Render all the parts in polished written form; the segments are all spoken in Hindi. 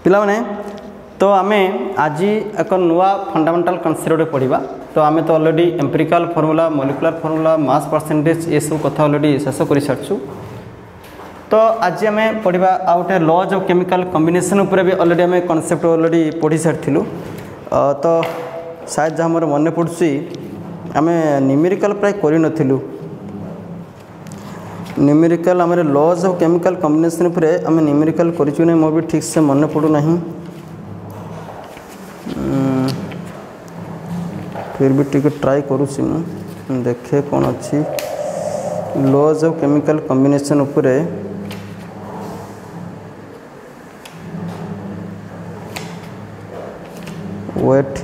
पिला माने तो आम आज एक नुआ फंडामेंटल कन्सेप्ट पढ़ा। तो आम तो already empirical formula, molecular formula, mass percentage ये सब कथा ऑलरेडी शेष कर सारी। तो आज आम पढ़ा आउ गोटे लॉज ऑफ केमिकल कॉम्बिनेशन उपर भी ऑलरेडी आम कॉन्सेप्ट ऑलरेडी पढ़ी सारी। तो शायद जहाँ मोर मन पड़ुची आम न्यूमेरिकल प्राय करूँ। न्यूमेरिकल आम लॉज ऑफ केमिकल कॉम्बिनेशन उपर आम न्यूमेरिकल करूँ नहीं मोर भी ठीक से मन पड़ूना। फिर भी टिके ट्राई करुँची मु देखे कौन अच्छी लॉज ऑफ केमिकल कॉम्बिनेशन उपरे वेट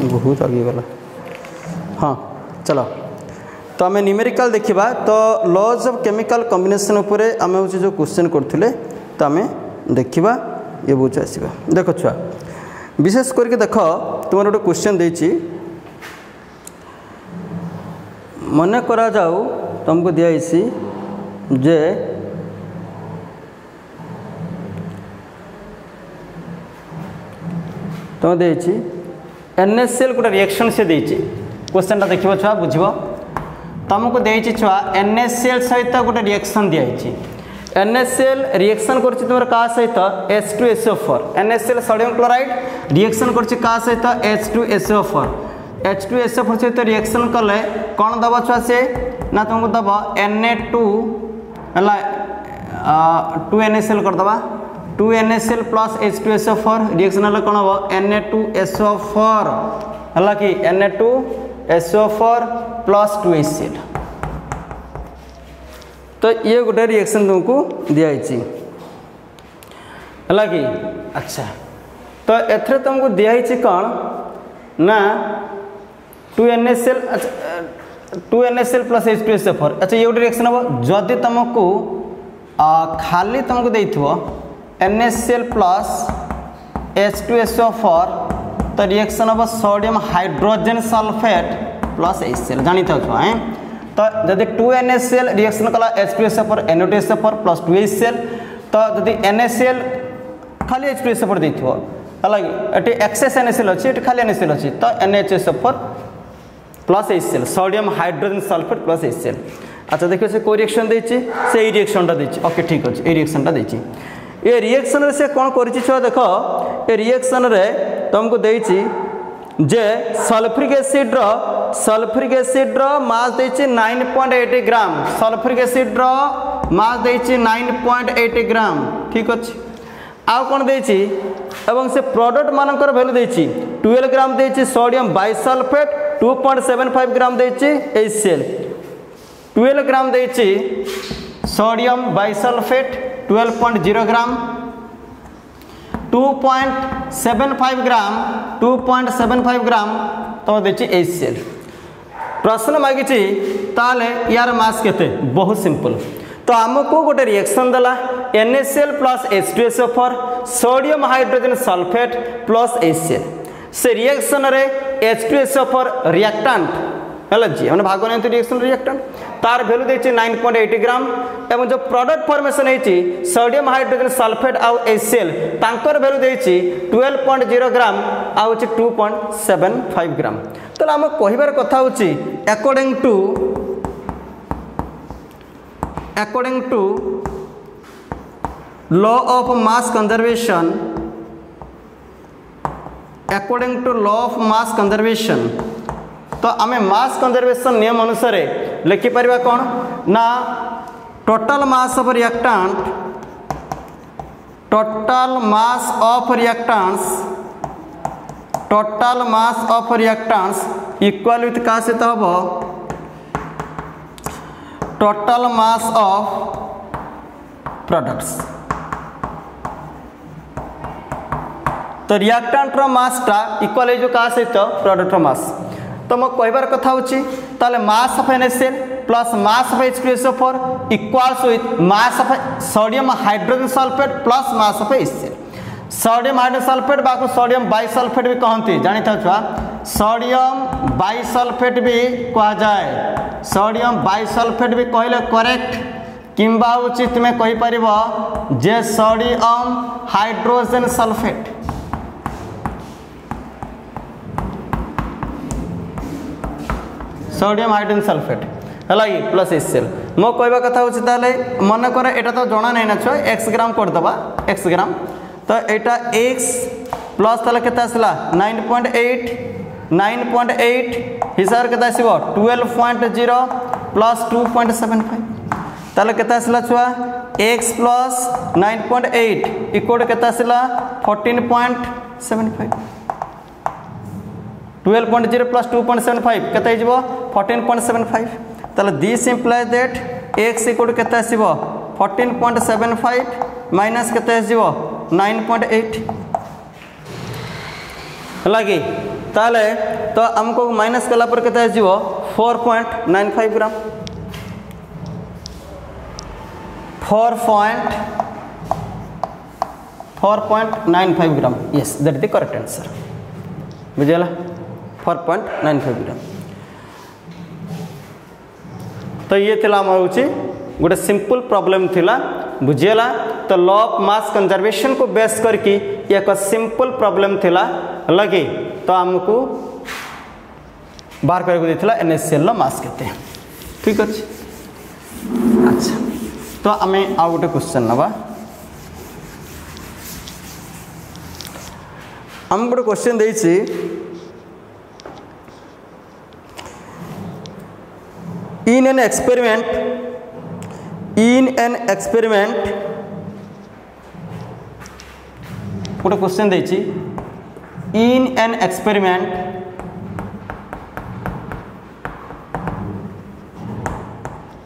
बहुत आगे गला। हाँ चलो तो आम न्यूमेरिकल देखा। तो लॉज ऑफ केमिकल कॉम्बिनेशन उपर आम हूँ जो क्वेश्चन करते तो आम देखा ये बुझ आसवा। देख छुआ विशेष करके देख तुम गोटे क्वेश्चन देती मन करा जाऊ तुमको दिखाई जे तुम देती NaCl गोटे रिएक्शन से देती क्वेश्चन टा देखो छुआ बुझ तुमको देती छुआ NaCl सहित गोटे रिएक्शन दिखाई। NaCl रिएक्शन कर तुम क्या सहित H2SO4 NaCl sodium chloride reaction कर सहित H2SO4 H2SO4 सहित रिएक्शन कले कौन दब छुआ से ना तुमको दब Na2 2NaCl करदे 2NaCl प्लस H2SO4 रिएक्शन है कौन हम Na2SO4 है कि Na2SO4 प्लस 2HCl। तो ये गोटे रिएक्शन तुमको दिखाई है कि अच्छा। तो एथरे तुमको दिखाई कौन ना 2NaCl प्लस H2SO4। अच्छा ये गोटे रिएक्शन हम जदि तुमको खाली तुमको देइथबो NaCl प्लस H2SO4 तो रिएक्शन हम sodium hydrogen sulphate plus HCl जानी था छुआ। तो जदि 2NaCl रिएक्शन कला H2SO4 Na2SO4 प्लस 2HCl तो जदि NaCl खाली H2SO4 देइथबो है एक्सेस NaCl अच्छी खाली NaCl अच्छी तो NaHSO4 plus HCl sodium hydrogen sulphate plus HCl। अच्छा देखिए से कोई रिएक्शन देछि से रिएक्शन टा देछि। ओके ठीक अच्छे ये रिएक्शन टा देछि। ये रिएक्शन रे से कौन करिछि छुआ देख ये रिएक्शन रे तुमको देछि जे सल्फ्यूरिक एसिड रो मास देछि 9.8 ग्राम। सल्फ्यूरिक एसिड रो मास देछि 9.8 ग्राम ठीक अच्छे। आउ कौन देछि एवं से प्रोडक्ट मानकर वैल्यू देछि 12 ग्राम देछि सोडियम बाइसल्फेट 2.75 ग्राम देछि HCl 12 ग्राम देछि सोडियम बाइसल्फेट 12.0 ग्राम 2.75 ग्राम तो देखिए HCl। प्रश्न मागिची ताले यार मास केते बहुत सिंपल। तो आमको गोटे रिएक्शन देला NaCl plus H2SO4 sodium hydrogen sulphate plus HCl से रिएक्शन रे H2SO4 रिएक्टेंट है जी मैंने भाग नहीं रिएक्शन रिएक्टेंट तार वैल्यू देछि 9.8 ग्राम एवं जो प्रोडक्ट फॉर्मेशन है सोडियम हाइड्रोजन सल्फेट आउ HCl तांकर वैल्यू देछि 12.0 ग्राम आउ 2.75 ग्राम। तो आम कहबार कथा होछि according to law of mass conservation तो आम मास कंजर्वेशन नियम अनुसार लिखिपर कौन ना total mass of reactants equal with का सहित हम टोटल मास ऑफ प्रोडक्ट्स। तो रिएक्टेंट रो मास टा इक्वल है जो का सहित प्रोडक्ट रो मास। तो मैं कहबार कथा होछि ताले mass of NaCl plus mass of H2SO4 equals with mass of sodium hydrogen sulphate plus mass of HCl। Sodium hydrogen sulphate बाको सोडियम बाइसल्फेट भी कहती जानी था छुआ सोडियम बाइसल्फेट भी कह जाए सोडियम बाइसल्फेट भी कहले करेक्ट किंबा उचित में कहि परिबो जे sodium hydrogen sulphate sodium hydrogen sulphate है प्लस HCl मो कहवा कथा हूँ ताले मन कर एटा तो जना नहीं ना छुआ x ग्राम कर दबा x ग्राम तो एटा x प्लस ताले केता आसला 9.8 हिसाब केता आसीबो 12.0 प्लस 2.75 ताले केता आसला छुआ x प्लस 9.8 इक्वल केता आसला 14.75 12.0 प्लस 2.75 केता हिजबो 14.75 ताले this imply that x equal केता आसीबो 14.75 माइनस केता आसीबो 9.8 लगी ताले तो हमको माइनस कला पर केता आसीबो 4.95 gram 4.95 gram yes that is the correct answer बुझला 4.95 ग्राम तो ये थिला माउची गोटे सिंपल प्रॉब्लम थिला बुझेला तो लॉ ऑफ मास कंजर्वेशन को बेस करके एक सिंपल प्रॉब्लम थिला लगे तो हमको बाहर करके देथिला NaCl लो मास केते ठीक अछि अच्छा तो हमें आ गोटे क्वेश्चन नबा हम गोटे क्वेश्चन देछि in an experiment गोटे क्वेश्चन देछि in an experiment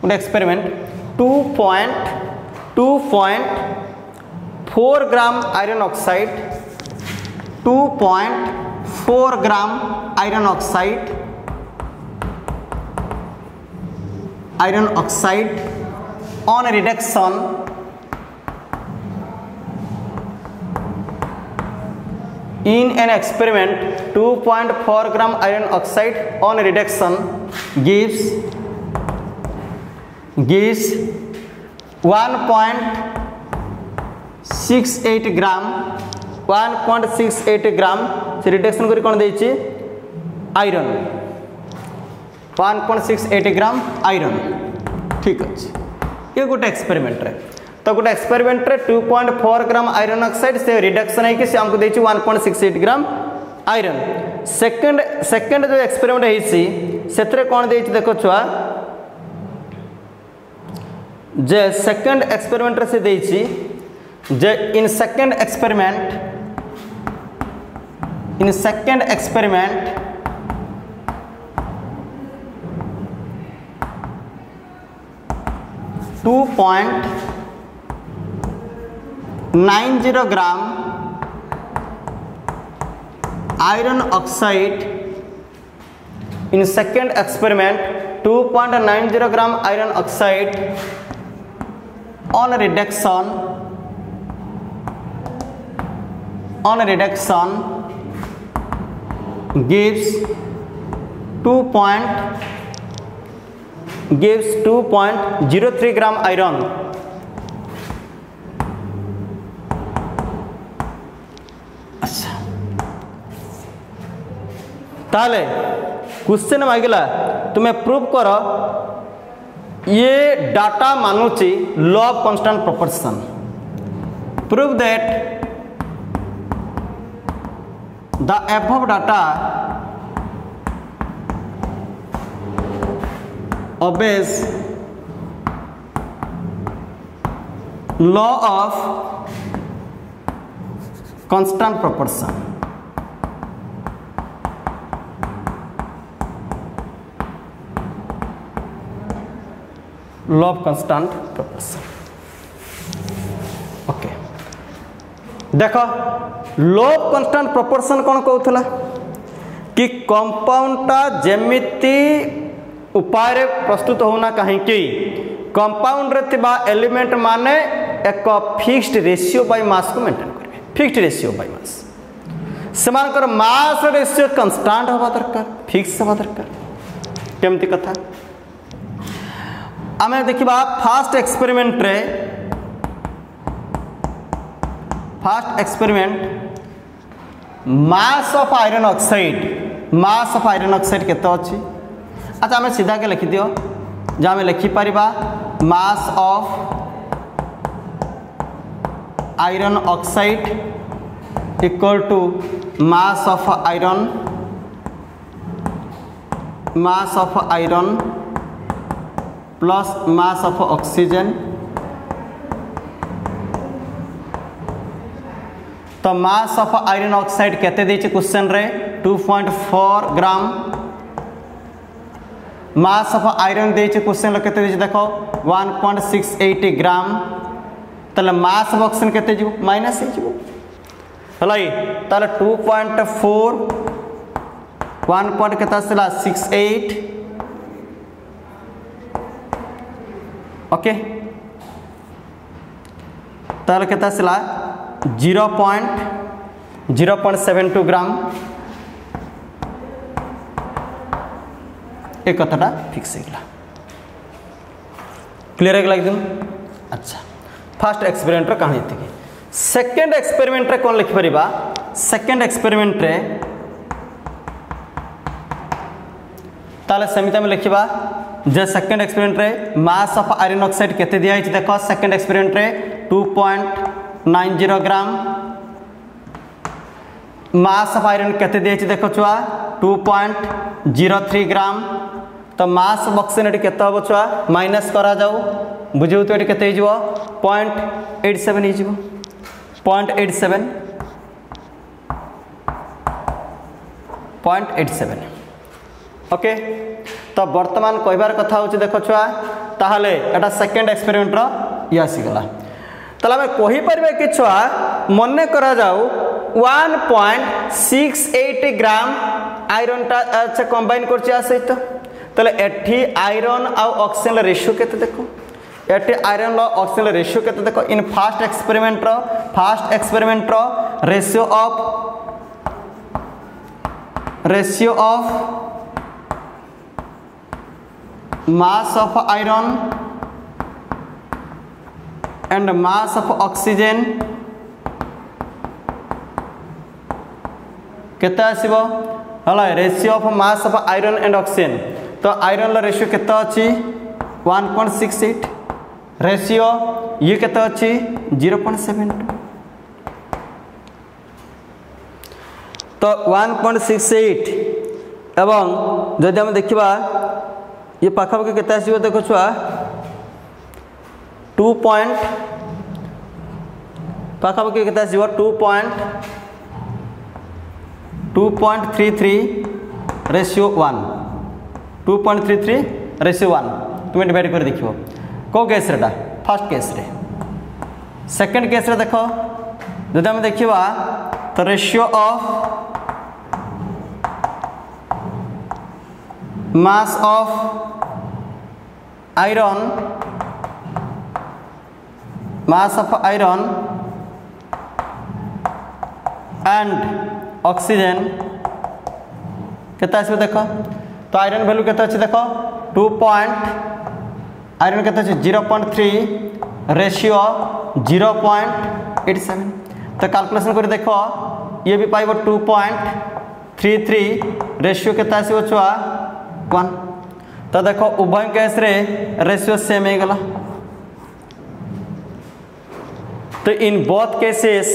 गोटे experiment 2.4 gram iron oxide 2.4 gram iron oxide on reduction in an experiment 2.4 gram iron oxide on reduction gives 1.68 gram से रिडक्शन करी कौन देछि आयरन 1.68 ग्राम आयरन ठीक अच्छे ये गोटे एक्सपेरिमेंट रे तो गोटे एक्सपेरिमेंट रे 2.4 ग्राम आयरन ऑक्साइड से रिडक्शन है कि से हमको देछि 1.68 ग्राम आयरन सेकंड जो एक्सपेरिमेंट है सी सेतरे कोन देछि देखो छुआ जे सेकंड एक्सपेरिमेंट रे से देछि जे in second experiment 2.90 gram iron oxide in second experiment 2.90 gram iron oxide on reduction gives 2.03 gram iron अच्छा ताले क्वेश्चन मांगला तुम्हें प्रूव करो ये डाटा मानुची law of constant proportion prove that the above data obeys law of constant proportion law of constant proportion okay देखो लो कांस्टेंट प्रोपोर्शन कौन कहूला कि कंपाउंडटा जेमिति उपाय रे प्रस्तुत होना कहीं कंपाउंड रे थिबा एलिमेंट माने एक फिक्स्ड रेशियो बाय मास को मेंटेन करिवे फिक्स्ड रेशियो बाय मास सेमानकर मास रेशियो कन्स्टांट हवा दरकार फिक्स हवा दरकार केमती कथा आमे देखिबा first experiment mass of iron oxide केते अछि अच्छा आमे सीधा के लिखि दियो जे आमे लिखि परिबा mass of iron oxide equal to mass of iron plus mass of oxygen तो मास ऑफ आयरन ऑक्साइड केते देछि क्वेश्चन रे 2.4 ग्राम मास ऑफ आयरन देछि क्वेश्चन रे केते देछि देखो 1.68 ग्राम तले मास ऑफ ऑक्सीजन केते जिवो माइनस हे जिवो हलाई तले 2.4 1 पॉइंट केता सला 68 ओके तले केता सला 0.72 ग्राम एक कथाटा फिक्स हो गला क्लियर है एकदम अच्छा फर्स्ट एक्सपेरिमेंट रे कहानी थी सेकंड एक्सपेरिमेंट रे कोन लिख परिबा सेकंड एक्सपेरिमेंट रे ताले समिता में लिखिबा जे सेकंड एक्सपेरिमेंट रे मास ऑफ आयरन ऑक्साइड केते दिया है देखो सेकंड एक्सपेरिमेंट रे 2.90 ग्राम मास ऑफ आयरन केते दिया है देखो छुआ 2.03 ग्राम तो मास ऑफ ऑक्सीजन केते हो छुआ माइनस करा जाऊ बुझियो तो एटी केते हिजो 0.87 हिजो 0.87 ओके तो वर्तमान कहबार कथा होची देखो छुआ ताहले एटा सेकंड एक्सपेरिमेंट रो यासी गला तला में कहि परबे कि छुआ मने करा जाऊ 1.68 ग्राम आयरन टा अच्छा कंबाइन करछि आ सहित तले एठी आयरन आ ऑक्सीजन रेशियो केते देखो एठी आयरन लो ऑक्सीजन रेशियो केते देखो इन फर्स्ट एक्सपेरिमेंट रो ratio of mass of iron and mass of oxygen केता आसीबो हला ratio of mass of iron and oxygen तो आयरन ला रेशियो केता अछि 1.68 रेशियो ये केता अछि 0.72 तो 1.68 एवं जदि हम देखिबा ये पाखापाखि केते आसीबो देखो छुआ 2 पॉइंट पाखापाखि केते आसीबो 2.33 रेशियो 1 2.33 रेशियो 1 तुम डिवाइड कर देखिबो को केस रेटा फर्स्ट केस रे सेकंड केस रे देखो जदि हम देखिबा तो ratio of mass of iron and oxygen केता आसी देखो तो आयरन वैल्यू केता अछि देखो 2 पॉइंट आयरन केता अछि 0.3 रेशियो 0.87 तो कैलकुलेशन कर देखो ये भी पाइबो 2.33 रेशियो केता आसी छुआ 1 तो देखो उभय केस रे रेशियो सेम हे गला तो in both cases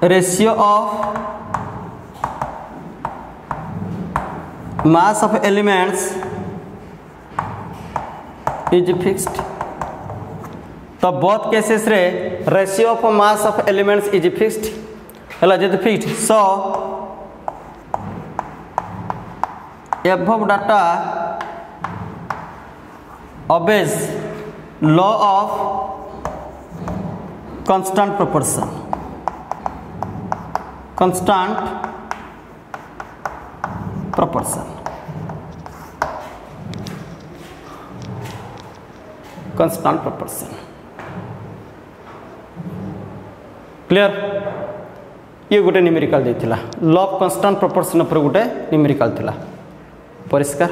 ratio of mass of elements is fixed तो both cases रे ratio of mass of elements is fixed हला जे fixed so above data obeys law of constant proportion constant proportion. Clear? ये गोटे न्यूमेरिकल देथिला लॉ ऑफ कांस्टेंट प्रोपोर्शन पर गोटे न्यूमेरिकल थिला। परिष्कार?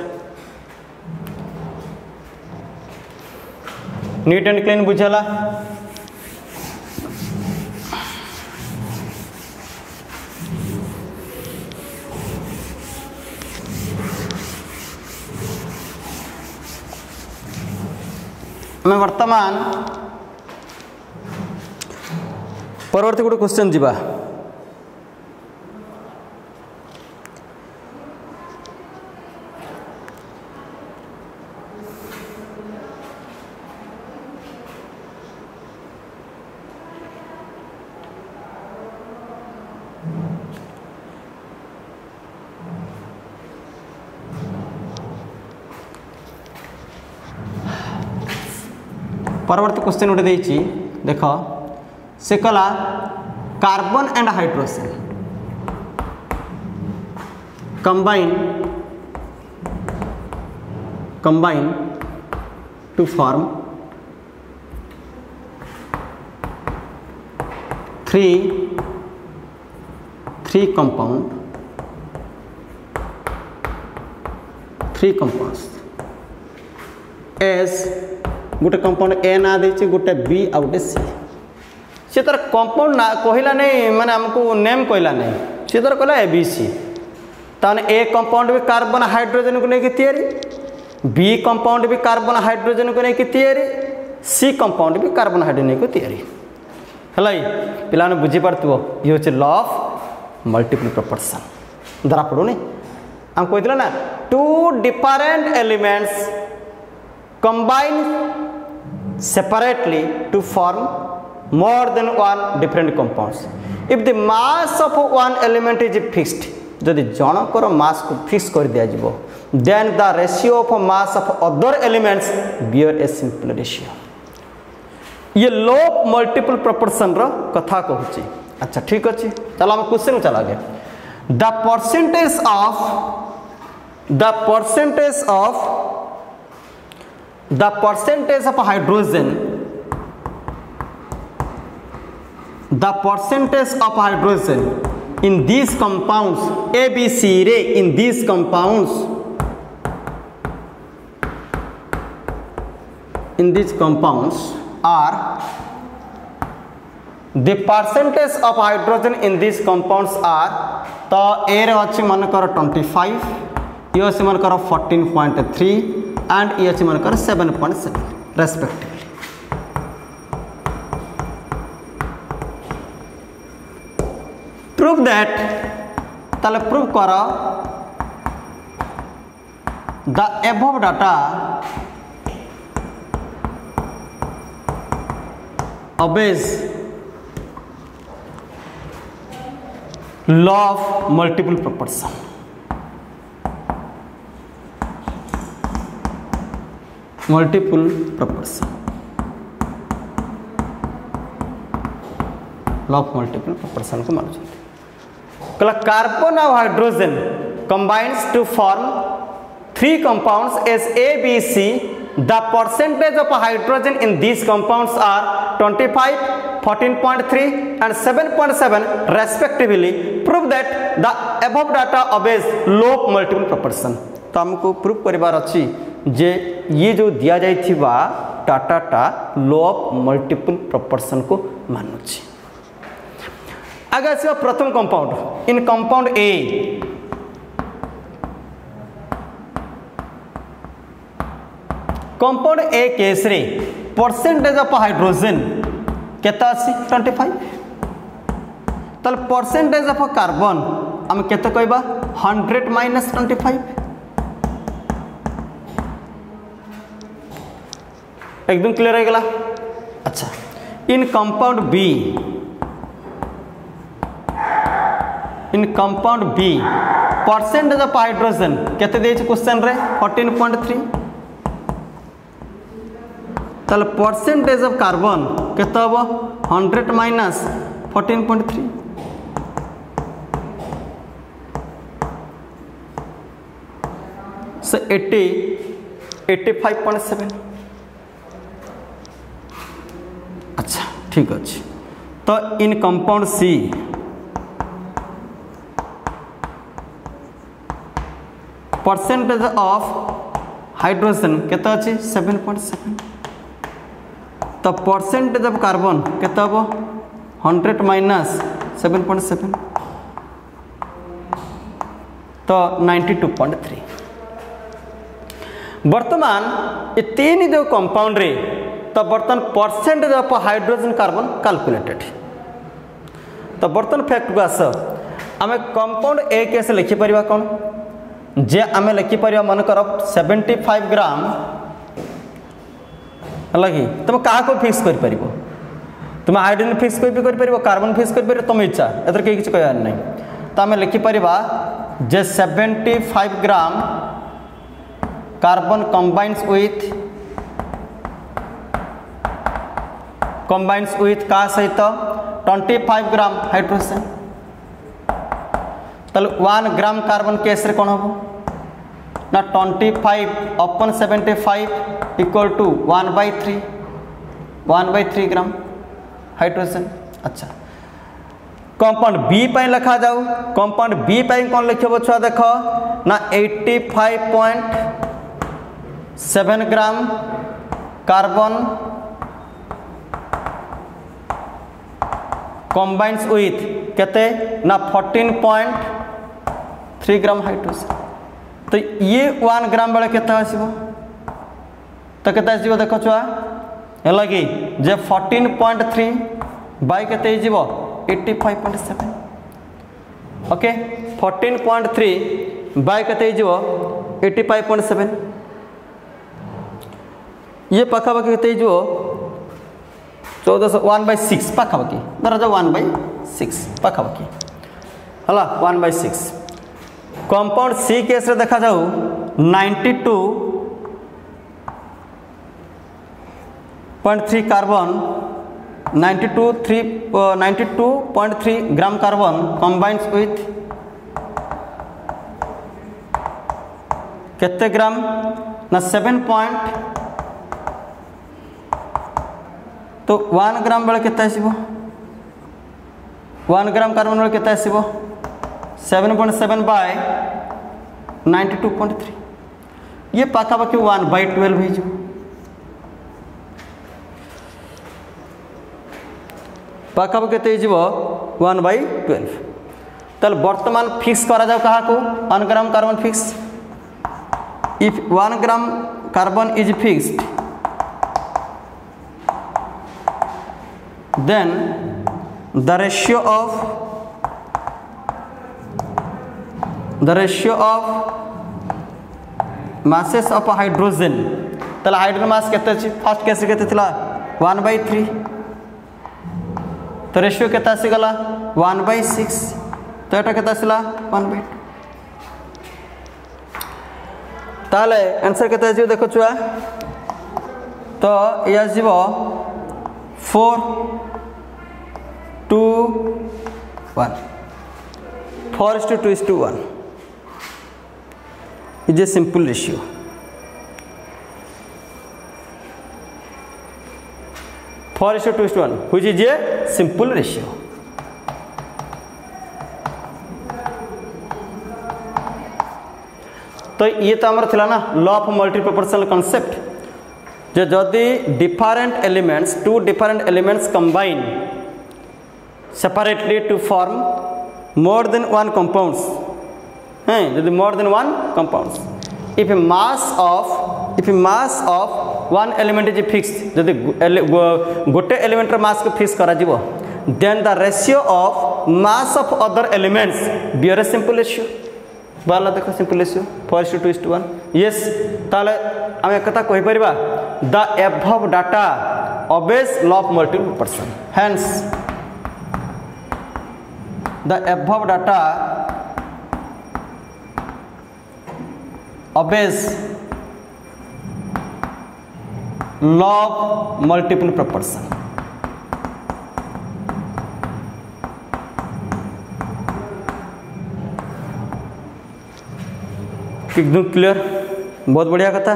नीट एंड क्लीन बुझला? मैं वर्तमान परवर्ती गोटे क्वेश्चन जीवा। परवर्ती क्वेश्चन गोटे देछि देख से कला carbon and hydrogen combine to form three compounds as गोटे कंपाउंड ए ना देछि गोटे बी आ गोटे सी। से तर कंपाउंड ना कहला नहीं माने हमको नेम कहला नहीं से तर कहला ए बी सी। ताने ए कंपाउंड भी कार्बन हाइड्रोजन को लेके तैयारी, बी कंपाउंड भी कार्बन हाइड्रोजन को लेके तैयारी, सी कंपाउंड भी कार्बन हाइड्रोजन को तैयारी। हला पिला ने बुझी पारतुओ ये होचे लॉ ऑफ मल्टीपल प्रोपोर्शन। धरा पड़ो नहीं हम कहथिला ना two different elements combine separately to form more than one different compounds. If the mass of one element is fixed, जदि जनकर mass को fix कर दिया जिवो, then the ratio of mass of other elements bear a simple ratio. ये law of multiple proportion रो कथा कहूची। अच्छा ठीक अच्छी चलो हम क्वेश्चन चला गए। The percentage of hydrogen in these compounds A, B, C, D in these compounds are the percentage of hydrogen in these compounds are तो A रे अच्छी मन कर 25 ये अच्छी मन कर 14.3 and ये अच्छी मन कर 7.7 respectively. Prove that ताले prove करा the above data obeys law of multiple proportion. Multiple proportion law of multiple proportion को मानू कला कार्बन और hydrogen combines to form three compounds as A, B, C. The percentage of hydrogen in these compounds are 25, 14.3 and 7.7 respectively. Prove that the above data obeys law of multiple proportion. तो हमको प्रूफ करिवार अछि जे ये जो दिया जाई थिबा डाटाटा लॉ ऑफ मल्टीपल प्रोपोर्शन को मानुछि। आगे आसी प्रथम compound in compound A compound A case रे परसेंटेज ऑफ हाइड्रोजन केता आसी 25 तल परसेंटेज ऑफ कार्बन हम केते कहबा 100 माइनस 25 एकदम क्लियर हो गला। अच्छा in compound B percentage of hydrogen केते देछि क्वेश्चन रे 14.3 तल परसेंटेज ऑफ कार्बन केते हबो 100 माइनस 14.3 से 85.7 अच्छा ठीक अच्छे। तो in compound C percentage of hydrogen केते अच्छी 7.7। तो परसेंटेज ऑफ कार्बन केते हम 100 माइनस 7.7 तो 92.3। वर्तमान ये तीन जो कंपाउंड रे तो बर्तन percentage of hydrogen carbon calculated. तो बर्तन फैक्ट को आस आम कंपाउंड ए केस लिखिपर कौन जे आम लिखिपर मन कर 75 ग्राम है कि तुम क्या फिक्स कर तुम हाइड्रोजन फिक्स कर कार्बन फिक्स कर तुम इच्छा एथर कहीं किसी कह ना। तो आम लिखिपर जे 75 ग्राम कार्बन कंबाइंस का सहित 25 ग्राम हाइड्रोजन। ताले 1 ग्राम कार्बन केस रे कौन हम ना 25 अपन 75 इक्वल टू 1/3 ग्राम हाइड्रोजन। अच्छा कंपाउंड बी पर लिखा जाऊ। कंपाउंड बी पर कौन लिखब छुआ देख ना 85.7 ग्राम कार्बन कंबाइंस विथ केते ना 14.3 ग्राम हाइड्रोजन। तो ये 1 ग्राम बेले केते आसीबो तो केते आसीबो देखो छुआ है कि जे 14.3 बाय केते जीवो 85.7 ओके 14.3 बाय केते जीवो 85.7 ये पाखापाखि केते जीवो 1/6 पाखापाखि धर जाओ 1/6 पाखापाखि हला 1/6। कंपाउंड सी केस रे देखा जाऊ 92.3 carbon 92.3 gram carbon combines with केते ग्राम ना 7 तो 1 ग्राम बेले केते आसीबो 1 ग्राम कार्बन बेले केते आसीबो 7.7 बाय 92.3 ये पाखापाखि 1/12 हो जाए। पाखापाखि केते हो 1/12। ताल वर्तमान फिक्स करा जाओ कहा को 1 gram carbon fix. If 1 gram carbon is fixed then the ratio of masses of hydrogen तला हाइड्रोजन मास केते अछि फर्स्ट केस केते थिला 1/3 तो रेशियो केते आसी गला 1/6 तो एटा केते आसीला 1/2 ताले आंसर केते आसी देखो छुआ तो या जीवो 4:2:1 4:2:1 is a simple ratio. Four is to 1 which is a simple ratio. तो ये तो हमारा थिला ना law of multi proportional concept जो जदि different elements two different elements combine separately to form more than one compounds हैं यदि more than one compounds if mass of one element is fixed यदि गोटे एलिमेंट मास को फिक्स करा जीवो then the ratio of mass of other elements bear a simple ratio बाला देखो सिंपल रेशियो 4:2:1 यस ताले हम एक कथा कहि परिबा the above data obeys law of multiple proportion hence the above data obeys law of multiple proportion. एकदम क्लियर बहुत बढ़िया कथा।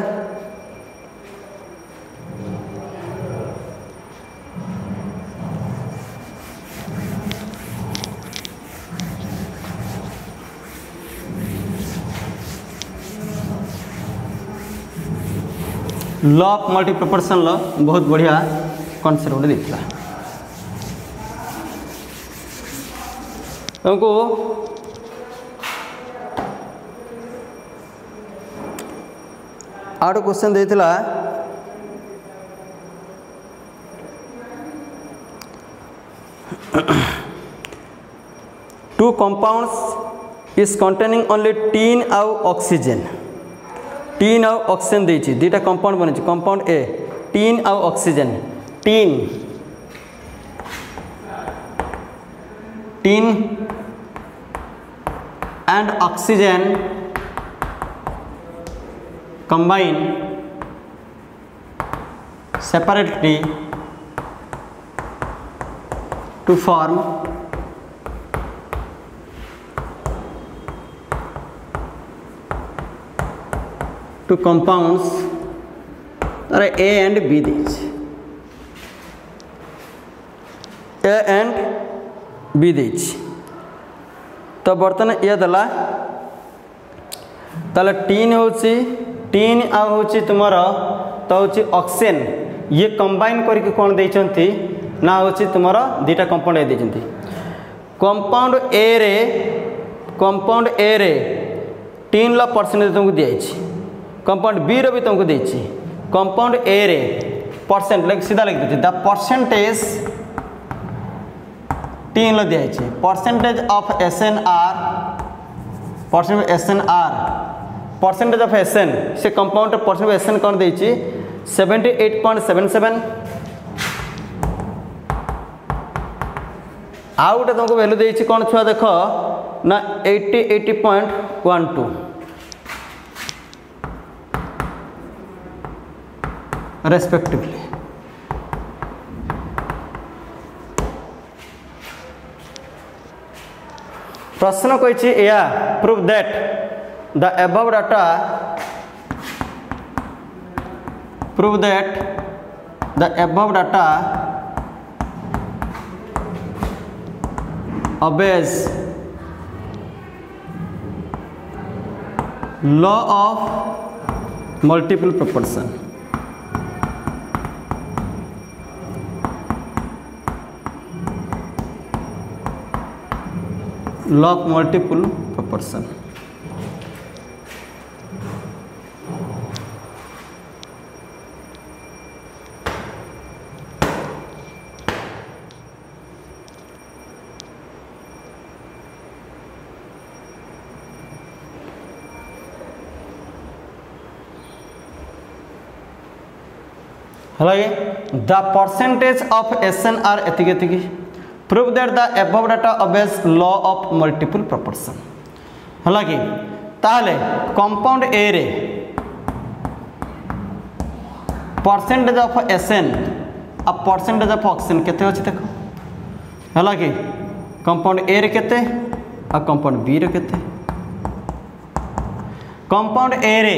Law of multi proportion law बहुत बढ़िया कॉन्सेप्ट गोटे देता तुमको आउट क्वेश्चन देता two compounds is containing only tin आउ ऑक्सीजन टीन आउ ऑक्सीजन देछि दुटा कंपाउंड बने कंपाउंड ए टीन आउ oxygen tin tin and oxygen combine separately to form two compounds are A and B these A and B these तो बर्तमान ये दला ताले टीन होची टीन आ होची तुमर तो होची ऑक्सीजन ये कंबाइन करके कौन देइचंती ना होची तुमर दुटा कंपाउंड ए देइचंती कंपाउंड ए रे टीन ला परसेंटेज तुमको दियाइछि कंपाउंड बी रो भी तुमको देइछि कंपाउंड ए रे परसेंट लाइक सीधा लिख देछि द परसेंटेज टीन ला दियाइछि percentage of SNR percentage of SN से कंपाउंड परसेंटेज ऑफ SN कौन देइछि 78.77 आउट तुमको वैल्यू देइछि कौन छुआ देख ना 80.12 रेस्पेक्टिवली प्रश्न कहिछि या prove that the above data prove that the above data obeys law of multiple proportion law of multiple proportion the percentage of SNR एतिकी prove that the above data obeys law of multiple proportion हला कि ताले कंपाउंड ए रे परसेंटेज ऑफ SN आ परसेंटेज ऑफ ऑक्सीजन केते अछि देखो हला कि कंपाउंड ए रे केते आ कंपाउंड बी रे केते कंपाउंड ए रे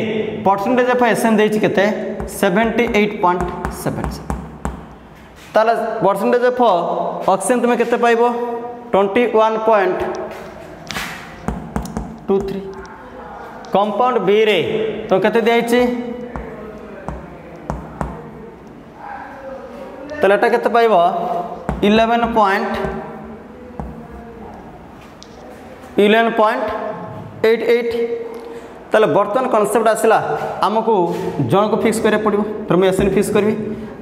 परसेंटेज ऑफ SN देछि केते 78.77 ताला परसेंटेज ऑफ ऑक्सीजन तुम्हें केते पाइबो 21.23 कंपाउंड बी रे तो केते दियाइछि ताला एटा केते पाइबो 11.88 ताले बर्तन कॉन्सेप्ट आसला आमको जन को फिक्स करिया पड़िबो फिर मैं SN फिक्स करबी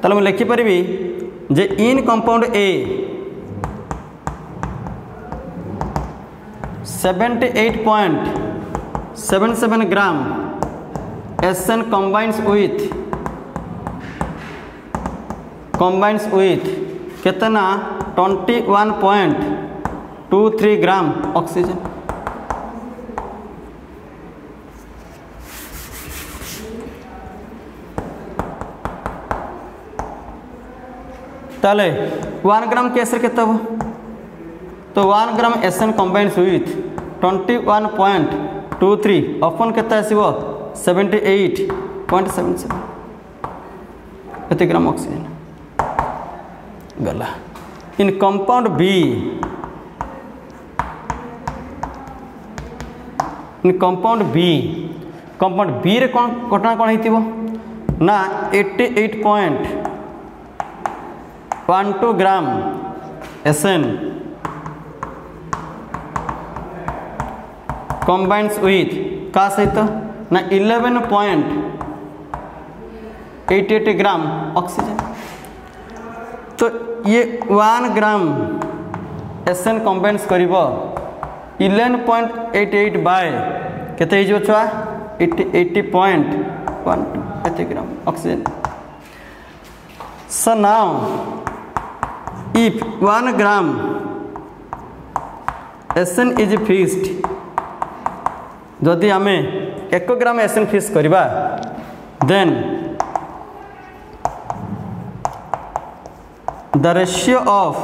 ताले मैं लिखि परिबी जे in compound A 78.77 gram SN combines with कितना 21.23 ग्राम ऑक्सीजन ताले 1 ग्राम केसर केते हो तो 1 ग्राम SN combines with 21.23 अपन केते आसीबो 78.77 केते ग्राम ऑक्सीजन गला इन कंपाउंड बी रे कौन घटना कौन हेतिबो ना 88.12 ग्राम SN combines with का सहित ना 11.88 ग्राम ऑक्सीजन। तो ये 1 ग्राम SN कम्बाइन्स करिब 11.88 बाय केते हो छुआ 80.12 gram oxygen. So now if 1 gram SN is fixed, जदि आमे 1 ग्राम SN फिक्स करिबा then the ratio of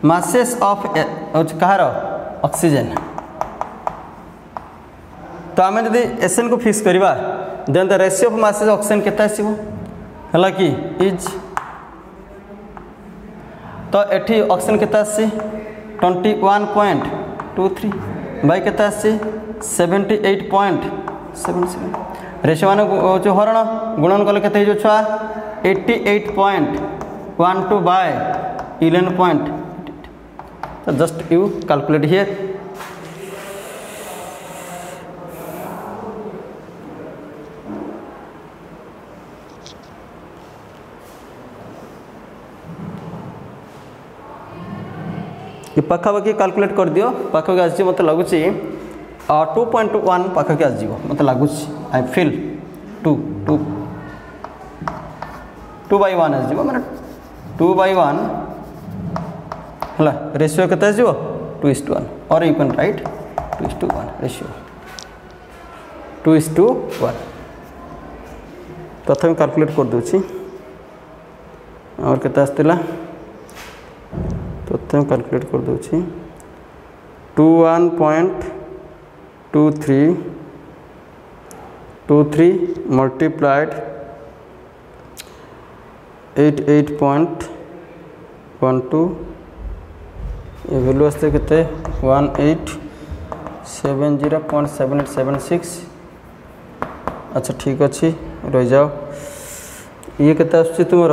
masses of कहार ऑक्सीजन। तो आम जब SN को फिक्स करिबा then the ratio of masses oxygen केते आसीबो हला कि इज तो एठी ऑक्सीजन केते आसी 21.23 बाय केते आसी 78.77 रेशियो मान जो हरण गुणन कले केते जो छुआ 88.12 bye 11. So just you calculate here. ये पाखापाखि कैलकुलेट कर दियो पाखापाखि आसी मत लगुच 2.1 पाखापाखि आस मत लगुच आई फील 2/1 आस माने 2/1 हला रेशियो केते आस 2:1 और यू कैन राइट 2:1 रेशियो 2:1 प्रथम कैलकुलेट कर दोछि और केते आस्तिला प्रथम कैलकुलेट कर दोछि 21.23 मल्टीप्लाइड 88.12 ये वैल्यू आस्ते केते 1870.7876। अच्छा ठीक अच्छी रही जाओ ये केते आछी तुमर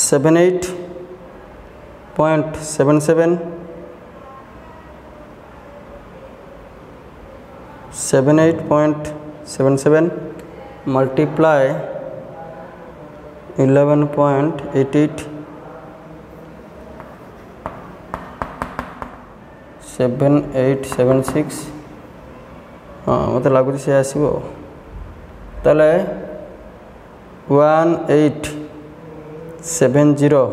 78.77 मल्टीप्लाई 11.88 7876 हाँ मत लगुच से आसो ताले 1870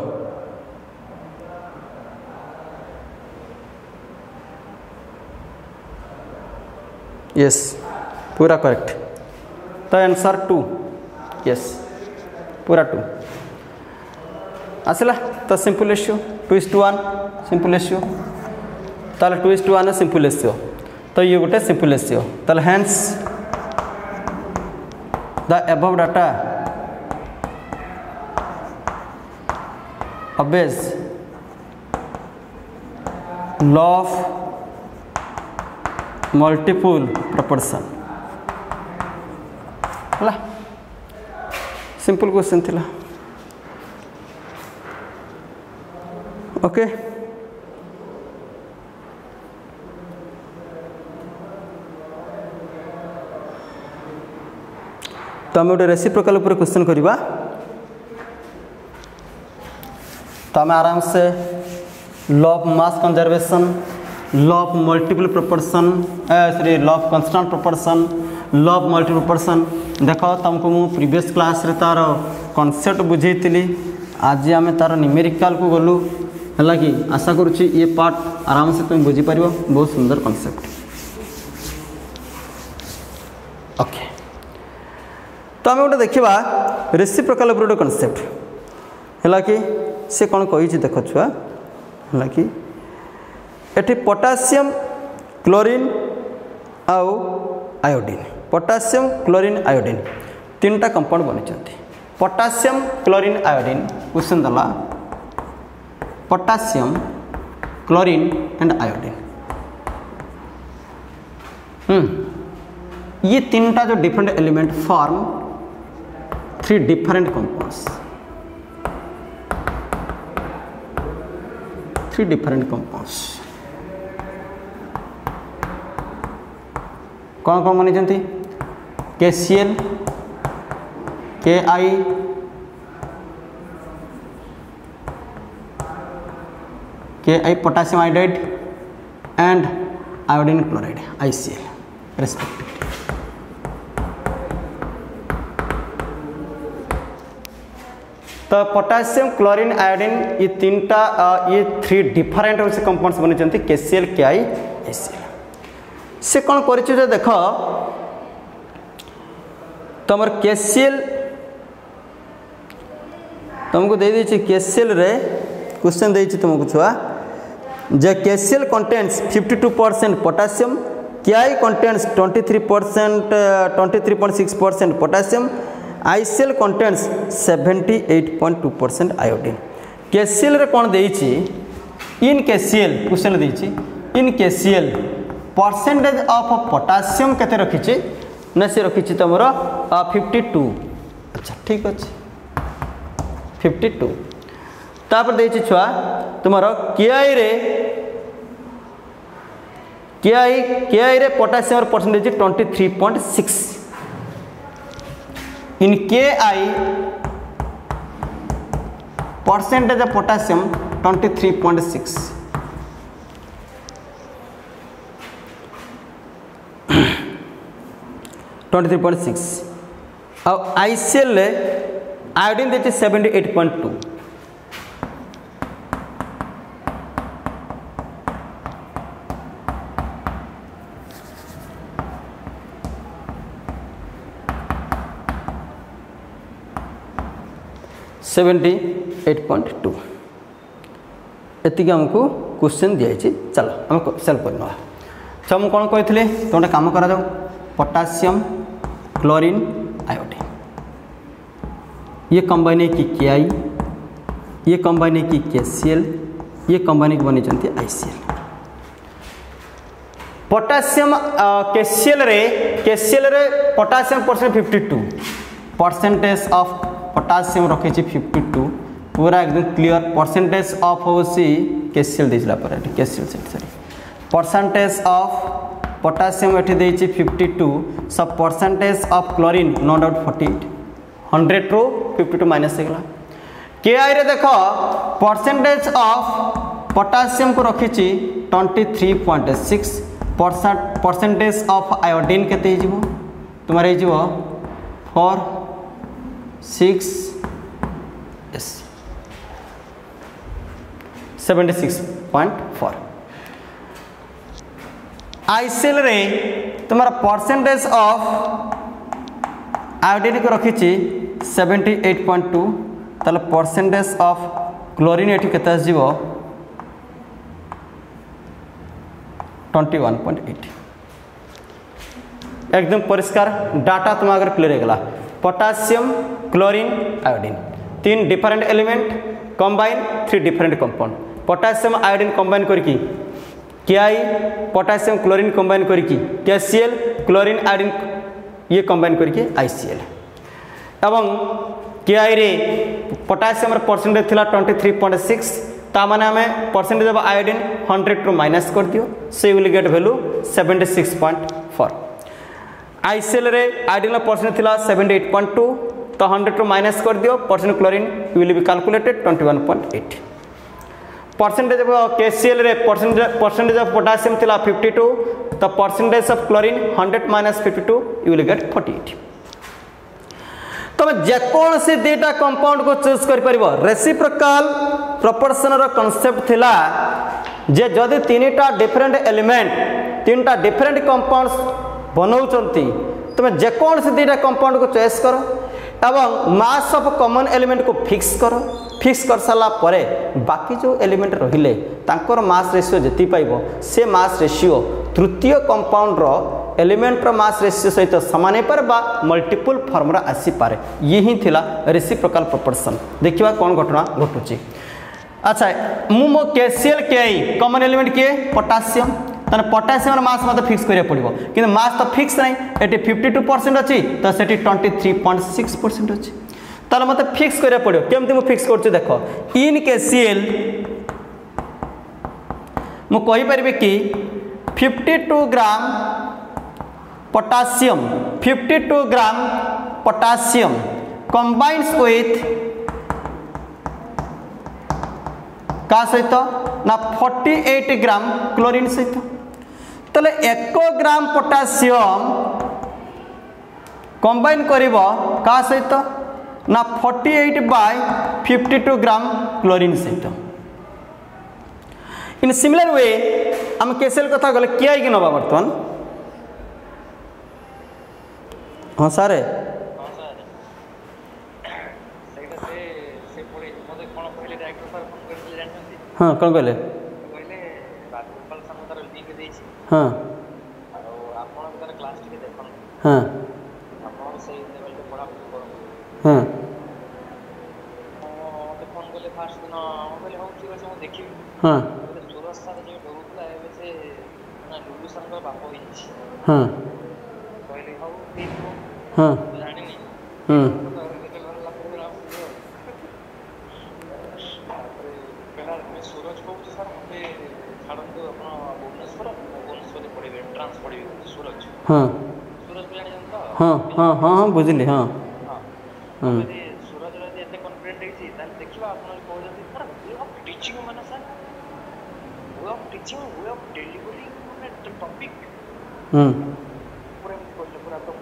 यस पूरा करेक्ट। तो आंसर 2 यस पूरा 2 आसला। तो सिंपल रेशियो 2:1 सिंपल रेशियो ताले 2:1 है सिंपल रेशियो। तो ये गोटे सिंपल रेशियो ताले hence the above data obeys law of multiple proportion हला सिंपल क्वेश्चन थिला ओके। तो आम गोटे रेसिप्रोकल उपर क्वेश्चन करवा। तो आम आराम से law of mass conservation law of multiple proportion sorry law of constant proportion law of multiple proportion देख तुमको मु प्रीवियस क्लास रे तार कॉन्सेप्ट बुझेइतिली आज आम तार न्यूमेरिकल को गलु है कि आशा करुच्ची ये पार्ट आराम से तुम बुझी पार बहुत सुंदर कॉन्सेप्ट ओके। तो आम गोटे देखा रेसिप्रोकल गोटे कॉन्सेप्ट है कि से कौन कही देख छुआ है कि एटी पोटासियम क्लोरीन आउ आयोडीन पोटासियम क्लोरीन आयोडीन 3टा कंपाउंड बनी पोटासियम क्लोरीन आयोडीन क्वेश्चन दला पोटासियम क्लोरीन एंड आयोडीन ये तीनटा जो different element form 3 different compounds, 3 different compounds. कौन कौन बनी KCl, Ki, potassium iodide and iodine chloride ICl respectively। तो पोटासियम क्लोरीन आयोडीन ये तीनटा ये 3 डिफरेंट से कंपाउंड्स बनी KCl, Ki, ICl। से कौन कर देख तुम KCl तुमको दे दी KCl रे क्वेश्चन दे तुमको छुआ जे KCl contains 52% potassium, Ki contains 23.6% potassium, ICl contains 78.2% iodine. KCl रे कौन देइछि इन KCl क्वेश्चन देइछि in KCl percentage of potassium केते रखिछि ना से रखिछि तमरो 52। अच्छा ठीक अछि 52। तापर देइछि छुआ तुम्हारो Ki रे potassium percentage 23.6, in Ki percentage of potassium 23.6। और ICl आयोडीन देते 78.2। एति हमको क्वेश्चन दिया चलो हम सॉल्व करना। तो हम कौन कहते तो गोटे काम करा जाओ पोटासियम क्लोरीन आयोडीन ये कंबाइन की Ki, ये कंबाइन की KCl, ये कंबाइन की बनी ICl। पोटासियम KCl रे potassium percent 52 percentage of potassium रखी 52 पूरा एकदम क्लियर। परसेंटेज ऑफ होसी KCl देला पर KCl sorry percentage of potassium एठी देछि 52। सब percentage of chlorine no doubt 48 100 रो 52 माइनस हो गला। Ki रे देखो परसेंटेज ऑफ पोटासियम को रखी 23.6 परसेंटेज ऑफ आयोडीन केते हिजबो तुम्हारे हिजबो 4 6 76.4। ICl रे तुम्हारा परसेंटेज ऑफ आयोडीन को रखी 78.2 ताले परसेंटेज ऑफ क्लोरीन एठी केते आसीबो 21.8। एकदम परिष्कार डाटा तुम अगर क्लियर हो गला। Potassium chlorine iodine 3 different element combine 3 different compound. Potassium iodine combine करके Ki पोटासियम क्लोरीन कंबाइन करके KCl क्लोरीन आयोडीन ये कंबाइन करके ICl। एवं Ki रे पोटासियम परसेंटेज थिला 23.6 ता माने हमें percentage of iodine 100 to minus कर दियो so you will get value 76.4। ICl रे आयोडीन परसेंटेज थिला 78.2 तो 100 टू माइनस कर दियो percent chlorine you will be calculated 21.8। Percentage of KCl रे परसेंटेज ऑफ पोटासियम थिला 52 तो percentage of chlorine 100 minus 52 you will gate 48। तुम जेकोन से दुटा कंपाउंड को चूज कर परिबो। रेसिप्रोकल प्रोपोर्शन रो कांसेप्ट थिला जे जदि तीनटा डिफरेंट एलिमेंट तीनटा डिफरेंट कंपाउंड्स बनाउचंती तुम जेकोन से दुटा कंपाउंड को चॉइस करो एवं मास ऑफ कॉमन एलिमेंट को फिक्स कर सारा परे बाकी जो एलिमेंट रहिले तांकर मास रेशियो जति पाइबो से मास रेशियो तृतीय कंपाउंड रो एलिमेंट रो मास रेशियो सहित समान हो पारे बा मल्टीपल फॉर्म रा आसी पारे। यही थिला रेसिप्रोकल प्रोपोर्शन। देखिबा कोन घटना घटुची। अच्छा मु मो KCl Ki कॉमन एलिमेंट किए पोटासियम ताने पोटासियम मास मत फिक्स करिया पड़िबो किंतु मास तो फिक्स नहीं एटी 52% अछि तो सेटी 23.6% अछि ताले मत फिक्स करिया पड़िबो केमति मु फिक्स करछु देखो इन KCl मु कहि परिबे कि 52 gram potassium 52 gram potassium combines with का सहित ना 48 ग्राम क्लोरीन सहित तले 1 ग्राम पोटासियम कंबाइन करिवो का सहित ना 48/52 ग्राम क्लोरीन सहित इन सिमिलर वे हम KCl कथा गले किया कि नबा वर्तमान हाँ सारे हाँ कौन कहले हाँ हाँ हाँ हाँ हाँ हाँ हाँ हाँ हाँ हाँ हाँ बुझिली हाँ सूरज एते कॉन्फिडेंट है देखिए आप वे ऑफ टीचिंग माने sir way of teaching way of delivering माने टॉपिक पूरा पूरा तो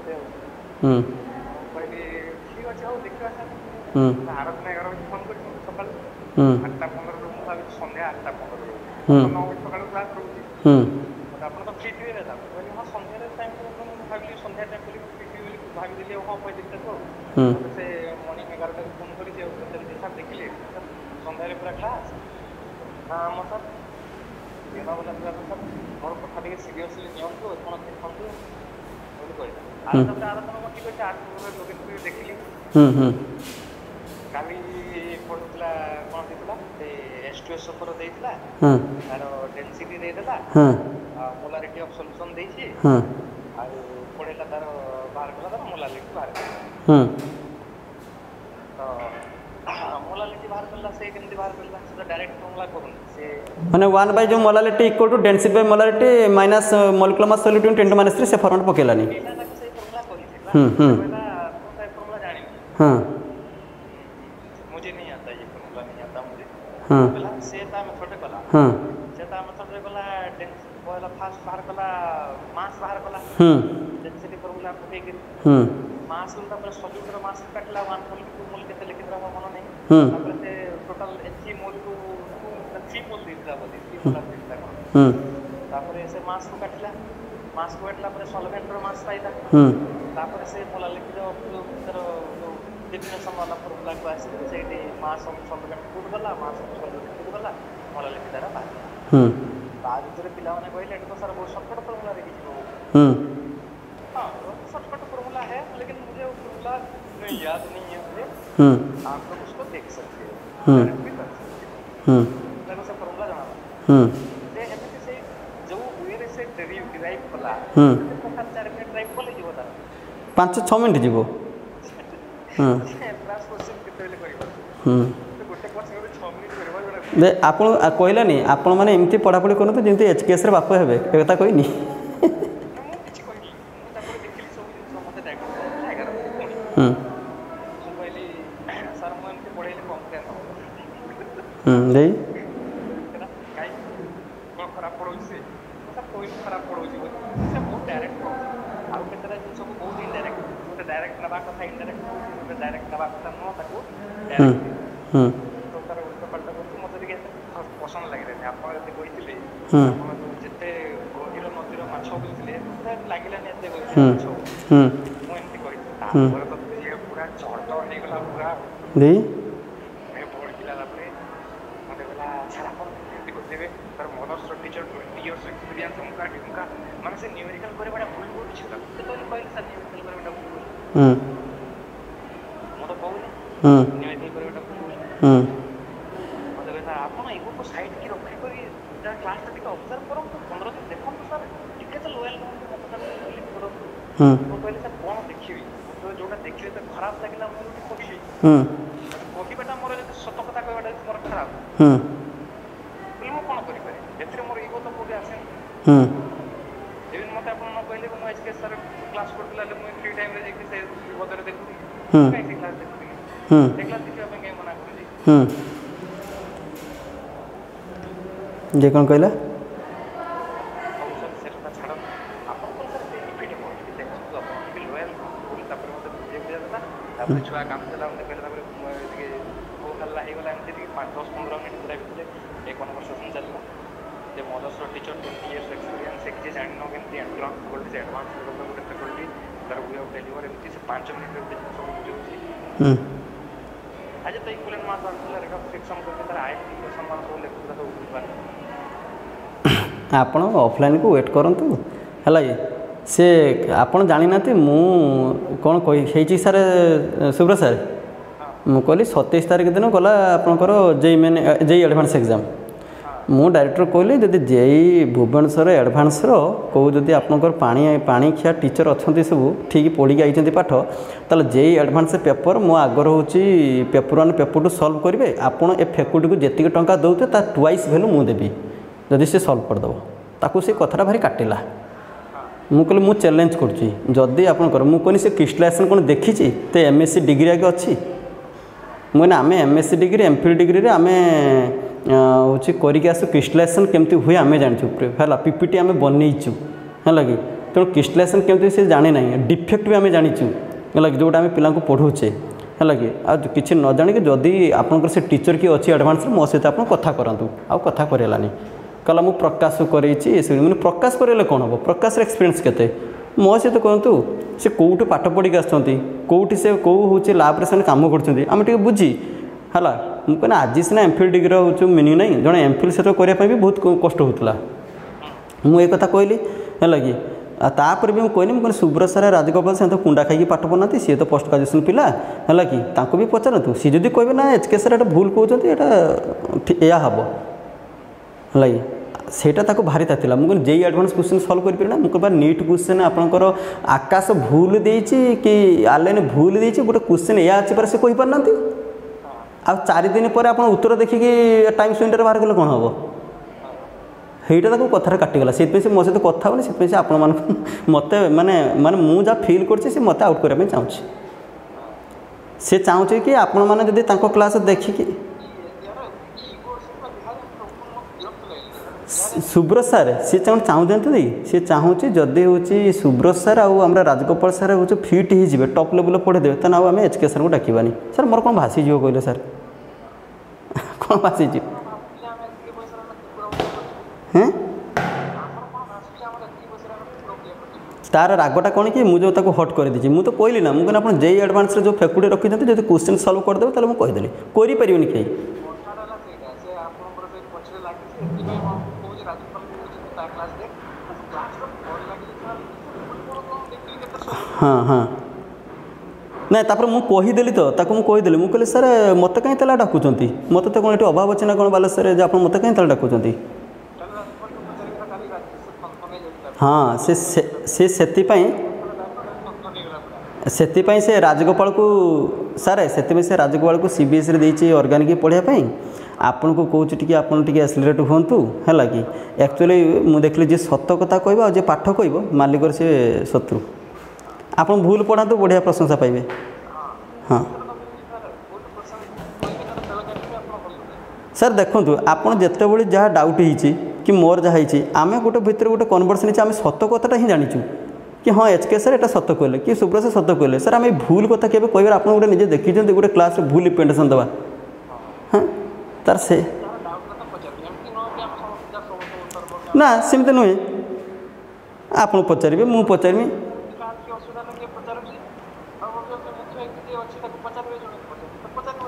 पहले ठीक अच्छे आओ देखा सर भारत में 11 बजे फोन कर सकाल 8:15 ରୁ ମୁଁ ଭାବି ସନ୍ଧ୍ୟା 8:15 9 ବजे ସକାଳ କ୍ଲାସ୍ ରହୁଛି ଆପଣ ତ ଫ୍ରି ଥିବେ ନା କହିଲି ହଁ ସନ୍ଧ୍ୟାରେ ଟାଇମ୍ ମୁଁ ଭାବିଲି ସନ୍ଧ୍ୟା ଟାଇମ୍ ବୋଲି ଫ୍ରି ଥିବି ବୋଲି ଭାବିଦେଲି ହଁ କହିଦେଲି ତାକୁ से मॉर्निंग 11 ଟାକୁ ଫୋନ୍ କରି ଯେ ସାର୍ ଦେଖିଲେ ସନ୍ଧ୍ୟାରେ ପୁରା କ୍ଲାସ୍ ହଁ ଆମ ସାର୍ ଦେବା ବୋଲା ସାର୍ ମୋର କଥା ଟିକେ ସିରିୟସଲି ନିଅନ୍ତୁ ଆପଣ ଦେଖନ୍ତୁ ବୋଲି କହିଲେ ଆଉ ତାପରେ ଆରଥର ମୁଁ ଠିକ୍ ଅଛି 8 ଲଗେଇ ଦେଖିଲି କାଲି ପଢ଼ୁଥିଲା କ'ଣ ଦେଇଥିଲା ସେ H2S ଉପରେ ଦେଇଥିଲା ତାର ଡେନ୍ସିଟି ଦେଇଦେଲା ମୋଲାରିଟି ଅଫ୍ ସଲ୍ୟୁସନ୍ ଦେଇଛି ଆଉ ପଢ଼େଇଲା ତାର ବାହାର କଲା ତାର ମୋଲାରିଟି ବାହାର କଲା तो मोलालिटी बाहर करला से केमती बाहर करला से डायरेक्ट फॉर्मूला करूँ से माने 1 बाय जो molality equal to density by molality minus molecular mass solute 10 - 3 से फॉर्मेट पकेलानी एला तक से फॉर्मूला करी पहला तो से फॉर्मूला जानी हां मुझे नहीं आता ये फॉर्मूला नहीं आता मुझे हां पहला से ता मेथड कला हां से ता मेथड रे कला पहला फास्ट बाहर कला मास बाहर कला डेंसिटी फॉर्मूला पके के मास उनका पर सॉल्यूट रो मास काटला 1 मोल केते लिखि रहा मन नहीं तापर से टोटल एचसी मोल को 3 मोल दिखला बोली 3 मोल दिखला तापर से मास को काटला पर सॉल्वेंट रो मास पाइला तापर से मोला लिखि दो तर डेफिनेशन वाला फॉर्मूला को आसी सेठी मास ऑफ सॉल्वेंट पुट गला मास ऑफ सॉल्वेंट पुट गला मोला लिखि दारा बा बाद ভিতরে पिला माने कहले एटा तो सर बहुत शॉर्टकट फॉर्मूला रे किछि हां शॉर्टकट फॉर्मूला है लेकिन मुझे वो फॉर्मूला नहीं याद नहीं है मुझे आप लोग उसको देख सकते हो देखो से फॉर्मूला जाना से एमती से जो वेरे से डिराइव कला पक्का 4 मिनट ड्राइव कोले जीवो तार 5-6 मिनिट जीवो क्लास क्वेश्चन केते ले करिबो तो गोटे क्वेश्चन रे 6 मिनिट करबा जोडा दे आपण कहलानी आपण माने एमती पढ़ा पढ़ी करन तो जेंती एचकेएस रे बाप हेबे ए कथा कहनी नहीं खराब पड़ोसी से कोई खराब पड़ोसी से बहुत डायरेक्ट आउ केतरा जिंस को बहुत इनडायरेक्ट गोटे डायरेक्ट नबा कथा इनडायरेक्ट गोटे डायरेक्ट नबा कथा न ताको डायरेक्ट तो तार उल्टा पलटा करछि मते ଟିକେ पसंद लागिले आपण जते कहिथिले आपण जते गहिर नदीर माछ बुझिले लागिला ने एते गहिर माछ मु एंती कहि तापर तो ये पूरा चढ़ नहीं गला पूरा दे टीचर 20 इयर्स एक्सपीरियंस उनका माने से न्यूमेरिकल करे बड़ा भूल भूल छिला तो कहले सर न्यूमेरिकल करे बड़ा भूल मो तो कहूनी न्यूमेरिकल करे बड़ा भूल मतलब कहता आपण एगो को साइड की रखे करी क्लास टिक ऑब्जर्व करो तो 15 दिन देखो तो ମୁଁ କହିଲି ସାର୍ କ'ଣ ଦେଖିବି ମୁଁ ଯେଉଁଟା ଦେଖିଲି ତ ଖରାପ ଲାଗିଲା ମୁଁ କହିବି କହିବାଟା ମୋର ଯଦି ସତ କଥା କହିବାଟା ଯଦି ମୋର ଖରାପ କହିଲେ ମୁଁ କ'ଣ କରିପାରିବି ଏଥିରେ ମୋର ଇଗୋ ତ କେଉଁଠି ଆସେନି ଇଭେନ୍ ମୋତେ ଆପଣ ନ କହିଲେ ମୁଁ ଆଜି ସାର୍ କ୍ଲାସ୍ କରୁଥିଲା ହେଲେ ମୁଁ ଫ୍ରି ଟାଇମ୍ରେ ଯାଇକି ସେ ବିପଦରେ ଦେଖୁଥିଲି କାହିଁ ସେ କ୍ଲାସ୍ ଦେଖୁଥିଲି ସେ କ୍ଲାସ୍ ଦେଖିବା ପାଇଁ କାହିଁ ମନା କରୁଛି ଯେ କ'ଣ କହିଲା ତାପରେ ଛୁଆ କାମ ଦେଲା ମୋତେ କହିଲେ ତାପରେ ଟିକେ ବୋଉ ହାଲ୍ଲା ହେଇଗଲା ଏମିତି ଟିକେ 10-15 ମିନିଟ୍ ପୁରା ଭିତରେ ଏ କନଭରସେସନ୍ ଚାଲିଲା ଯେ ମଦର୍ସର ଟିଚର 20 years ଏକ୍ସପିରିଏନ୍ସ ସେ କିଛି ଜାଣିନ କେମିତି ଏଣ୍ଟ୍ରାନ୍ସ ଫାକଲ୍ଟି ସେ ଆଡ଼ଭାନ୍ସ ଲେଭେଲର ଗୋଟେ ଫାକଲ୍ଟି ତାର ୱେ ଅଫ୍ ଡେଲିଭର ଏମିତି ସେ 5 ମିନିଟ୍ରେ ଗୋଟେ ଜିନିଷ ବୁଝାଉଛି ଆଜି ତ ଇକ୍ୱାଲେଣ୍ଟ ମାର୍କ ଆସୁଥିଲା ରେଟ୍ ଅଫ୍ ଫିକ୍ସନ୍ କରିକି ତାର ଆଇଡେଣ୍ଟିଫିକେସନ୍ ମାର୍କ ସବୁ ଲେଖୁଥିଲା ସବୁ ବୁଝିପାରିଲେ ଆପଣ ଅଫଲାଇନ୍କୁ ୱେଟ୍ କରନ୍ତୁ ହେଲା କି ସେ ଆପଣ ଜାଣିନାହାନ୍ତି ମୁଁ କ'ଣ ହେଇଛି ସାର୍ ସୁବ୍ରତ ସାର୍ ମୁଁ କହିଲି 27 ତାରିଖ ଦିନ ଗଲା ଆପଣଙ୍କର ଜେଇ ଆଡ଼ଭାନ୍ସ ଏକ୍ଜାମ୍ ମୁଁ ଡାଇରେକ୍ଟର କହିଲି ଯଦି ଜେଇ ଭୁବନେଶ୍ୱର ଆଡ଼ଭାନ୍ସର କେଉଁ ଯଦି ଆପଣଙ୍କର ପାଣିଖିଆ ଟିଚର ଅଛନ୍ତି ସବୁ ଠିକ୍ ପଢ଼ିକି ଆଇଛନ୍ତି ପାଠ ତାହେଲେ ଜେଇ ଆଡ଼ଭାନ୍ସ ପେପର ମୋ ଆଗର ହେଉଛି ପେପର 1 ପେପର 2 ସଲ୍ଭ କରିବେ ଆପଣ ଏ ଫେକୁଟିକୁ ଯେତିକି ଟଙ୍କା ଦେଉଥିବେ ତା ଟୁଆଇସ୍ ଭ୍ୟାଲୁ ମୁଁ ଦେବି ଯଦି ସେ ସଲ୍ଭ କରିଦେବ ତାକୁ ସେ କଥାଟା ଭାରି କାଟିଲା ମୁଁ କହିଲି ମୁଁ ଚ୍ୟାଲେଞ୍ଜ କରୁଛି ଯଦି ଆପଣଙ୍କର ମୁଁ କହିଲି ସେ କ୍ରିଷ୍ଟାଲାଇଜେସନ୍ କ'ଣ ଦେଖିଛି ତ MSc ଡିଗ୍ରୀ ଆগে ଅଛି ମୁଁ କହିଲି ଆମେ MSc ଡିଗ୍ରୀ MPhil ଡିଗ୍ରୀରେ ଆମେ ହେଉଛି କରିକି ଆସୁ କ୍ରିଷ୍ଟାଲାଇଜେସନ୍ କେମିତି ହୁଏ ଆମେ ଜାଣିଛୁ ହେଲା PPT ଆମେ ବନେଇଛୁ ହେଲା କି ତେଣୁ କ୍ରିଷ୍ଟାଲାଇଜେସନ୍ କେମିତି ସେ ଜାଣି ନାହିଁ ଡିଫେକ୍ଟ ବି ଆମେ ଜାଣିଛୁ ହେଲା କି ଯେଉଁଟା ଆମେ ପିଲାଙ୍କୁ ପଢ଼ାଉଛେ ହେଲା କି ଆଉ କିଛି ନ ଜାଣିକି ଯଦି ଆପଣଙ୍କର ସେ ଟିଚର କିଏ ଅଛି ଆଡ଼ଭାନ୍ସରେ ମୋ ସହିତ ଆପଣ କଥା କରନ୍ତୁ ଆଉ କଥା କରେଇଲାନି कहला मु प्रकाश करेছি मैंने प्रकाश करेले कौन हम प्रकाश एक्सपीरियंस केते मो सहित कहतु से कौटू पाठ पढ़ी आसुँच कौटी से कौ हूँ लैब्रे से कम कर बुझी है मुझे आज सीना MPhil डिग्री हूँ मिनिंग ना जड़े MPhil से करने भी बहुत कष्ट होता मुझे कथा कहली है कि तापर भी मुझे कहनी सुब्रत सार राजगोपाल से तो कुंडा खाई पाठ पढ़ना सी तो पोस्ट ग्रेजुएसन पिला है कि भी पचारतु सी जब कहे ना HK सार भूल कहते या हम है सेटा ताको भारी तातिला मुझे जेई एडवांस क्वेश्चन सॉल्व कर पारे ना मुझे नीट क्वेश्चन आपंकर आकाश भूल देछि कि आलेन भूल देछि गोटे क्वेश्चन या अच्छी पर से कहि पार नांती आ 4 दिन पर आप उत्तर देखिकी टाइम स्पेंडर बाहर कले कौन हम हेटा ताको कथा काटिगला से मो सहित कथा होनी से आपण मत माने माने मु जा फील करछि से मत आउट करबा चाहूछि से चाहूछि कि आपण माने जदी ताको क्लास देखिकी सुब्रत सार सी चाहते सी चाहूँगी जदि हूँ सुब्रत सार आम राजगोपाल सार हूँ फिट हो टॉप लेवल पढ़े देवे तेना आम HK सार को डाकबानी सर मोर कौन भासीज कहले सर कौन भासीज तार रागटा कौन कि मुझे जो हट कर दी मुझे तो कहली ना मुझे आप जेई एडवांस जो फेकुड़ी रखी जो क्वेश्चन सॉल्व करदेवे तो मुझे कहीदेली करें कहीं हाँ हाँ ना तापर मु कहीदेली तो ताको मु कहीदेली मु कहली सर मत कहीं ताला डाकुचंती मत तो कौन ये अभाव अच्छे ना कौन बालेश्वर जे आप मत कहीं ताला डाकुचंती हाँ से राजगोपाल को सारे से राजगोपाल को CBS रे देछि ऑर्गेनिक पढ़ाई आपन को कहूँ टी आप एक्सिलरेट हूँ है कि एक्चुअली मुझे देखली जे सत कथा कह जे पाठ कह मालिकर से शत्रु आप भूल पढ़ातु बढ़िया प्रशंसा पाइबे हाँ सर देखो आपड़ जिते बड़े जहाँ डाउट हो कि मोर जहाँ आम गोटे भितर गोटे कन्वर्सेशन आम सत कथाटा ही जाचु कि हाँ HK सर एटा सत कहले कि सुब्रत सर सत कहले सर आम भूल कथा के कह आप गोटे निजे देखी गोटे क्लास भूल रिप्रेजेंटेशन दवा हाँ तार से ना सेमती नुहे आप पचारे मुझे पचारि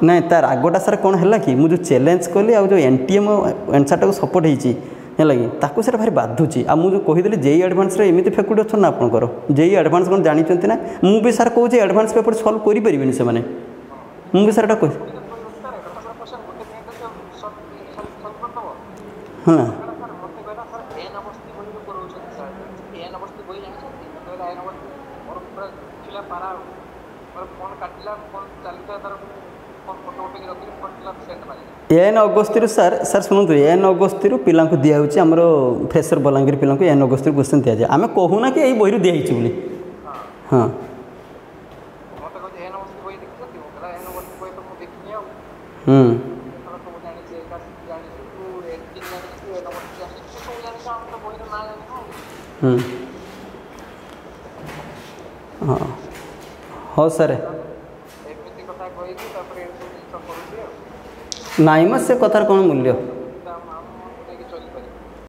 नहीं तार आगटा सर कौन है कि मुझे चैलेंज कली आ जो NTM एनसरटा को सपोर्ट होती है ताकू सर भारी बाधुची आ मुझे कहीदेली जेई एडवांस एमती फैकल्टी अच्छा ना आपंकर जेई एडवांस कौन जानते ना मुझे सर कहूँ एडवांस पेपर सल्व करें से मुझे सर कह हाँ ଦେଖିଲା ପାରା ମୋର ଫୋନ୍ କାଟିଲା ଫୋନ୍ ଚାଲିଥିଲା ତାର ଫୋନ୍ ଫଟୋ ଉଠେଇକି ରଖିଲି ଫୋନ୍ ଥିଲା ସେଣ୍ଡ ମାରିଲି ଏନ୍ ଅଗସ୍ତିରୁ ସାର୍ ଶୁଣନ୍ତୁ ଏନ୍ ଅଗସ୍ତିରୁ ପିଲାଙ୍କୁ ଦିଆହେଉଛି ଆମର ଫ୍ରେସର ବଲାଙ୍ଗୀର ପିଲାଙ୍କୁ ଏନ୍ ଅଗସ୍ତିରୁ କ୍ୱେଶ୍ଚନ୍ ଦିଆଯାଏ ଆମେ କହୁନା କି ଏଇ ବହିରୁ ଦିଆହେଇଛି ବୋଲି ହଁ ମୋତେ କହୁଛି ଏନ୍ ଅଗସ୍ତି ବହି ଦେଖିଛନ୍ତି ମୁଁ କହିଲା ଏନ୍ ଅଗସ୍ତି ବହି ତ ମୁଁ ଦେଖିନି ଆଉ ସବୁ ଜାଣିଛି ଏକାଶୀ ଜାଣିଛୁ ତୁ ଏଡିଟିଂ ଜାଣିଛୁ ଏନ୍ ଅଗସ୍ତି ଜାଣିଛୁ ତୁ ସବୁ ଜାଣିଛୁ ଆମେ ତ ବହିର ନାଁ ଜାଣିଛୁ ହଁ ହଉ ସାର୍ ଏମିତି କଥା କହିକି ତାପରେ ଏସବୁ ଜିନିଷ କରୁଛି ଆଉ ନାଇଁ ମ ସେ କଥାର କ'ଣ ମୂଲ୍ୟ